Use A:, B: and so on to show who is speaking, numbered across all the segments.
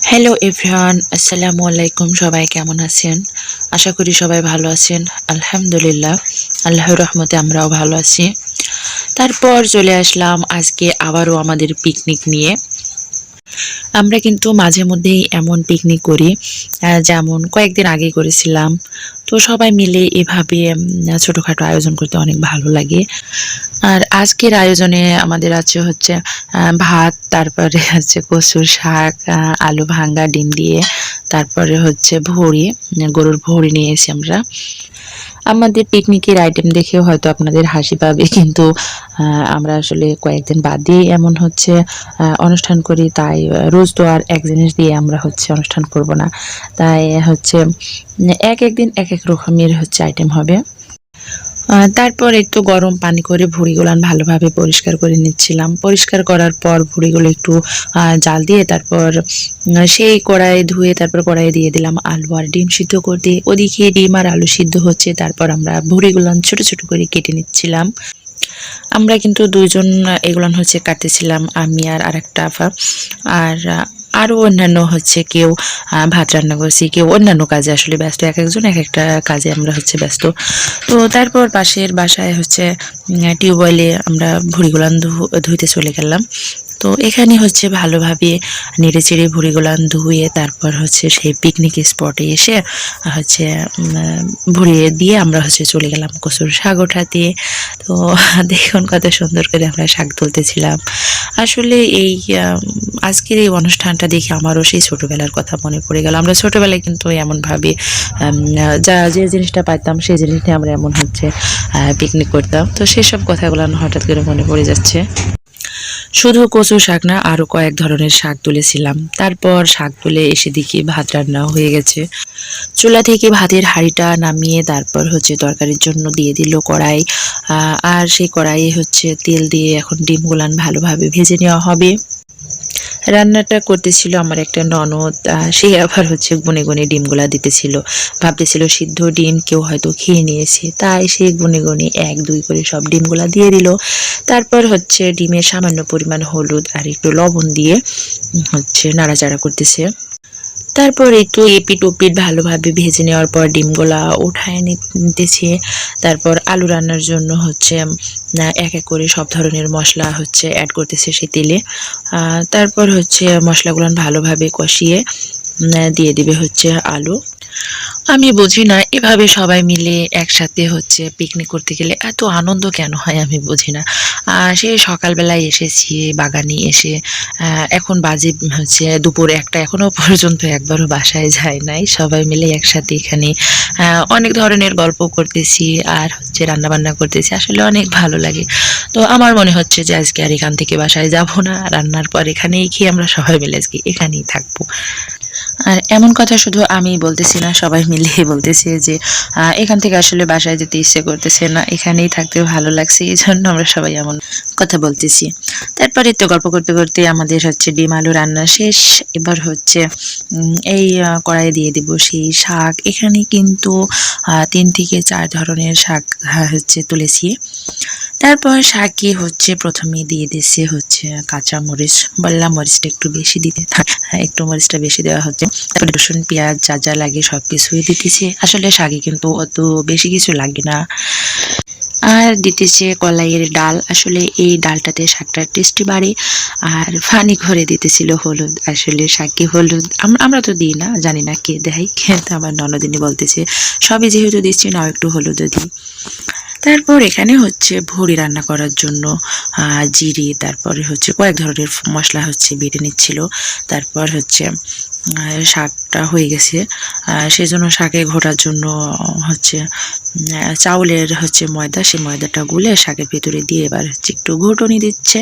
A: Hello everyone, আসসালামু আলাইকুম। সবাই কেমন আছেন? আশা করি সবাই ভালো আছেন। আলহামদুলিল্লাহ, আল্লাহর রহমতে আমরাও ভালো আছি। তারপর চলে আসলাম আজকে আবারও আমাদের পিকনিক নিয়ে। আমরা কিন্তু মাঝে মধ্যেই এমন পিকনিক করি, যেমন কয়েকদিন আগে করেছিলাম। তো সবাই মিলে এভাবে ছোটখাটো আয়োজন করতে অনেক ভালো লাগে। আর আজকের আয়োজনে আমাদের আছে হচ্ছে ভাত, তারপরে হচ্ছে কচুর শাক, আলু ভাঙ্গা ডিম দিয়ে, তারপরে হচ্ছে ভুঁড়ি, গরুর ভুঁড়ি নিয়েছি আমরা। আমাদের পিকনিকের আইটেম দেখেও হয়তো আপনাদের হাসি পাবে, কিন্তু আমরা আসলে কয়েকদিন বাদ দিয়ে এমন হচ্ছে অনুষ্ঠান করি, তাই রোজ তো আর এক জিনিস দিয়ে আমরা হচ্ছে অনুষ্ঠান করব না। তাই হচ্ছে এক এক দিন এক এক রকমের হচ্ছে আইটেম হবে। তারপর একটু গরম পানি করে ভুঁড়িগুলো ভালোভাবে পরিষ্কার করে নিচ্ছিলাম। পরিষ্কার করার পর ভুঁড়িগুলো একটু জাল দিয়ে তারপর সেই কড়াই ধুয়ে তারপর কড়াইয়ে দিয়ে দিলাম আলু আর ডিম সিদ্ধ করতে। ওদিকে ডিম আর আলু সিদ্ধ হচ্ছে, তারপর আমরা ভুঁড়িগুলো ছোট ছোট করে কেটে নিচ্ছিলাম। আমরা কিন্তু দুইজন এগুলান হচ্ছে কাটতেছিলাম, আমি আর আরেকটা আপা। আর আরও অন্যান্য হচ্ছে কেউ ভাত রান্না করছি, কেউ অন্যান্য কাজে আসলে ব্যস্ত। এক একজন এক একটা কাজে আমরা হচ্ছে ব্যস্ত। তো তারপর পাশের বাসায় হচ্ছে টিউবওয়েলে আমরা ভুঁড়িগুলান ধুইতে চলে গেলাম। তো এখানে হচ্ছে ভালোভাবে নেড়ে চেড়ে ভুঁড়িগুলান ধুয়ে তারপর হচ্ছে সেই পিকনিক স্পটে এসে হচ্ছে ভুঁড়িয়ে দিয়ে আমরা হচ্ছে চলে গেলাম কচুর শাক ওঠাতে। তো দেখুন কত সুন্দর করে আমরা শাক তুলতেছিলাম। আসলে এই আজকের এই অনুষ্ঠানটা দেখে আমারও সেই ছোটবেলার কথা মনে পড়ে গেল। আমরা ছোটবেলায় কিন্তু এমনভাবে যা যে জিনিসটা পাইতাম সেই জিনিসটা আমরা এমন হচ্ছে পিকনিক করতাম। তো সেসব কথাগুলো হঠাৎ করে মনে পড়ে যাচ্ছে। শুধু কচু শাক না, আরো কয়েক ধরনের শাক তুলেছিলাম। তারপর শাক তুলে এসে দেখি ভাত রান্না হয়ে গেছে। চুলা থেকে ভাতের হাঁড়িটা নামিয়ে তারপর হচ্ছে তরকারির জন্য দিয়ে দিল কড়াই। আর সেই কড়াইয়ে হচ্ছে তেল দিয়ে এখন ডিমগুলান ভালোভাবে ভেজে নেওয়া হবে। রান্নাটা করতেছিল আমার একটা ননদ, সে আবার হচ্ছে গুনে গুনে ডিমগুলা দিতেছিল। ভাবতেছিল সিদ্ধ ডিম কেউ হয়তো খেয়ে নিয়েছে, তাই সে গুনে গুনে এক দুই করে সব ডিমগুলা দিয়ে দিল। তারপর হচ্ছে ডিমের সামান্য পরিমাণ হলুদ আর একটু লবণ দিয়ে হচ্ছে নাড়াচাড়া করতেছে। তারপর একটু এপিট ওপিট ভালোভাবে ভেজে নেওয়ার পর ডিমগুলা উঠায় নিতেছে। তারপর আলু রান্নার জন্য হচ্ছে এক এক করে সব ধরনের মশলা হচ্ছে অ্যাড করতেছে সেই তেলে। তারপর হচ্ছে মশলাগুলো ভালোভাবে কষিয়ে দিয়ে দিবে হচ্ছে আলু। আমি বুঝি না এভাবে সবাই মিলে একসাথে হচ্ছে পিকনিক করতে গেলে এত আনন্দ কেন হয়, আমি বুঝি না। সেই সকালবেলায় এসেছি বাগানে এসে, এখন বাজে হচ্ছে দুপুর একটা, এখনো পর্যন্ত একবারও বাসায় যায় নাই। সবাই মিলে একসাথে এখানে অনেক ধরনের গল্প করতেছি আর হচ্ছে রান্না বান্না করতেছি, আসলে অনেক ভালো লাগে। তো আমার মনে হচ্ছে যে আজকে আর এখান থেকে বাসায় যাব না, রান্নার পর এখানেই খেয়ে আমরা সবাই মিলে আজকে এখানেই থাকবো। আর এমন কথা শুধু আমি বলতেছি না, সবাই মিলে বলতেছে যে এখান থেকে আসলে বাসায় যেতে ইচ্ছে করতেছে না, এখানেই থাকতে ভালো লাগছে, এই জন্য আমরা সবাই এমন কথা বলতেছি। তারপরে তো গল্প করতে করতে আমাদের হচ্ছে ডিম আলু রান্না শেষ। এবার হচ্ছে এই কড়াইয়ে দিয়ে দেব সেই শাক। এখানে কিন্তু 3 থেকে 4 ধরনের শাক হচ্ছে তুলেছি। তারপর শাকে হচ্ছে প্রথমে দিয়ে দিচ্ছে হচ্ছে কাঁচা মরিচ, বললাম মরিচটা একটু বেশি দিতে, একটু মরিচটা বেশি দেওয়া হচ্ছে। তারপরে রসুন পেঁয়াজ যা যা লাগে সবকিছুই দিতেছে। আসলে শাকে কিন্তু অত বেশি কিছু লাগে না। আর দিতেছে কলাইয়ের ডাল, আসলে এই ডালটাতে শাকটার টেস্টি বাড়ে। আর ফানি করে দিতেছিল হলুদ, আসলে শাকে হলুদ আমরা তো দিই না, জানি না কে দেয়, কিন্তু আমার ননদিনী বলতেছে সবই যেহেতু দিচ্ছি না একটু হলুদও দিই। তারপর এখানে হচ্ছে ভুঁড়ি রান্না করার জন্য জিরে, তারপরে হচ্ছে কয়েক ধরনের মশলা হচ্ছে বেটে নিচ্ছিল। তারপর হচ্ছে শাকটা হয়ে গেছে, সেজন্য শাকে ঘোটার জন্য হচ্ছে চাউলের হচ্ছে ময়দা, সেই ময়দাটা গুলে শাকের ভেতরে দিয়ে এবার হচ্ছে একটু ঘুটনি দিচ্ছে।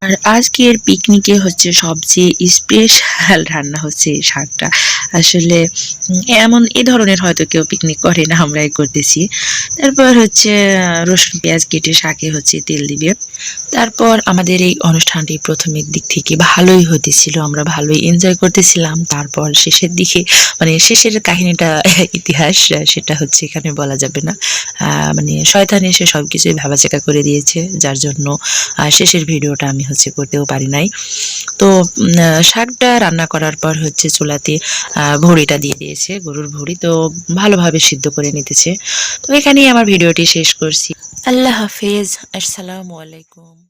A: আর আজকের পিকনিকে হচ্ছে সবচেয়ে স্পেশাল রান্না হচ্ছে এই শাকটা। আসলে এমন এই ধরনের হয়তো কেউ পিকনিক করে না, আমরাই করতেছি। তারপর হচ্ছে রসুন পেঁয়াজ কেটে শাকে হচ্ছে তেল দিবে। তারপর আমাদের এই অনুষ্ঠানটি প্রথমের দিক থেকে ভালোই হতেছিল, আমরা ভালোই এনজয় করতেছিলাম। তারপর শেষের দিকে মানে শেষের কাহিনীটা ইতিহাস, সেটা হচ্ছে এখানে বলা যাবে না। মানে শয়তান এসে সবকিছুই ভাবাচেকা করে দিয়েছে, যার জন্য শেষের ভিডিওটা আমি হচ্ছে করতেও পারি নাই। তো শাকটা রান্না করার পর হচ্ছে চুলাতে ভুঁড়িটা দিয়ে দিয়েছে, গরুর ভুঁড়ি, তো ভালোভাবে সিদ্ধ করে নিতেছে। তো এখানেই আমার ভিডিওটি শেষ করছি। আল্লাহ হাফেজ, আসসালামু আলাইকুম।